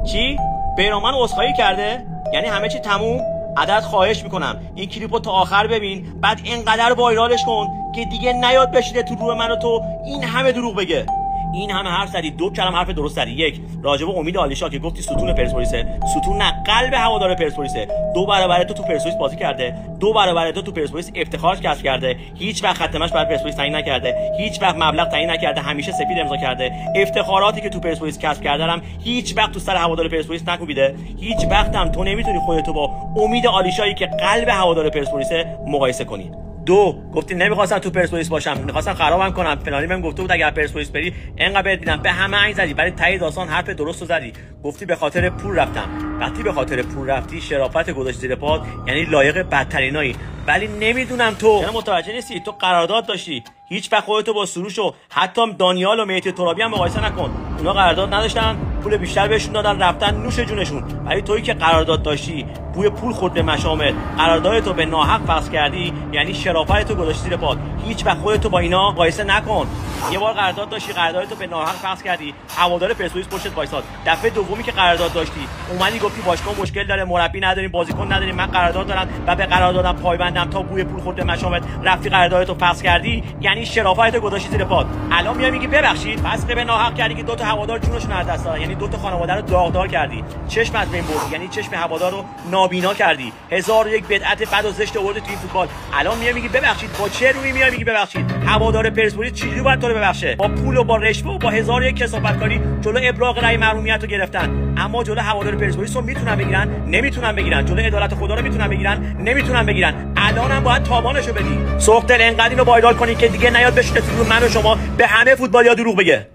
چی؟ بیرانوند عذرخواهی کرده؟ یعنی همه چی تموم؟ عدد خواهش میکنم این کلیپو تا آخر ببین، بعد اینقدر وایرالش کن که دیگه نیاد بشینه تو روح من و تو این همه دروغ بگه. این همه حرف زدی، 2 کلمه حرف درست زدی. 1 راجب امید عالیشاه که گفتی ستون پرسپولیسه، ستون نه قلب هوادار پرسپولیسه. 2 برابر تو پرسپولیس بازی کرده، 2 برابر تو پرسپولیس افتخار کسب کرده، هیچ وقت ختمش برای پرسپولیس تعیین نکرده، هیچ وقت مبلغ تعیین نکرده، همیشه سفید امضا کرده. افتخاراتی که تو پرسپولیس کسب کرده هم هیچ وقت تو سر هوادار پرسپولیس نکوبیده. هیچ وقت هم تو نمیتونی خودتو با امید عالیشاهی که قلب هوادار پرسپولیسه مقایسه کنی. 2 گفتی نمیخواستم تو پرسپولیس باشم، میخواستم خرابم کنم. فلانی بهم گفته بود اگر پرسپولیس بری انقدر بهت میدم. به همه عین زدی، برای تایید داستان حرف درستو زدی. گفتی به خاطر پول رفتم. وقتی به خاطر پول رفتی شرافت گذاشتی زیر پات، یعنی لایق بدترینایی. ولی نمیدونم تو چرا متوجه نیستی. تو قرارداد داشتی، هیچ وقت خودتو با سروش و حتی دانیال و مهدی ترابی هم مقایسه نکن. اونا قرارداد نداشتن، پول بیشتر بهشون دادن، رفتن نوش جونشون. ولی تویی که قرارداد داشتی، بوی پول خورد به مشامل، قراردادتو به ناحق فسخ کردی، یعنی شرافتو گذاشتی زیر پات. هیچ وقت خودتو با اینا مقایسه نکن. یه بار قرارداد داشتی، قراردادتو به ناحق فسخ کردی، هوادار پرسپولیس پشتت وایساد. دفعه دومی که قرارداد داشتی، اومدی گفتی باشگاه مشکل داره، مربی نداریم، بازیکن نداریم، من قرارداد دارم و به قراردادم پایبندم تا بوی پول خورد به مشامل. رفتی قراردادتو فسخ کردی، یعنی شرافتو گذاشتی زیر پات. الان میای میگی ببخشید، فسخ به ناحق کردی که 2 تا هوادار جونشون از دست دادن، یعنی 2 تا خانواده رو داغدار کردی. چشمت بین بردی، یعنی چشم هوادار رو نابینا کردی. 1001 بدعت بد و زشت آوردی تو این فوتبال. الان میای میگی ببخشید. با چه رویی میای میگی ببخشید؟ هوادار پرسپولیس چجوری باید تو رو ببخشه؟ با پول و با رشوه و با 1001 کثافتکاری جلو ابراق رأی محرومیت رو گرفتن. اما جلو هوادار پرسپولیس رو میتونن بگیرن؟ نمیتونن بگیرن. جلو عدالت خدا رو میتونن بگیرن؟ نمیتونن بگیرن. الانم باید تاوانشو بدی. سوختل انقدر اینو وایرال کنی که دیگه نیاد بشینه تو من و شما به همه فوتبالیا دروغ بگه.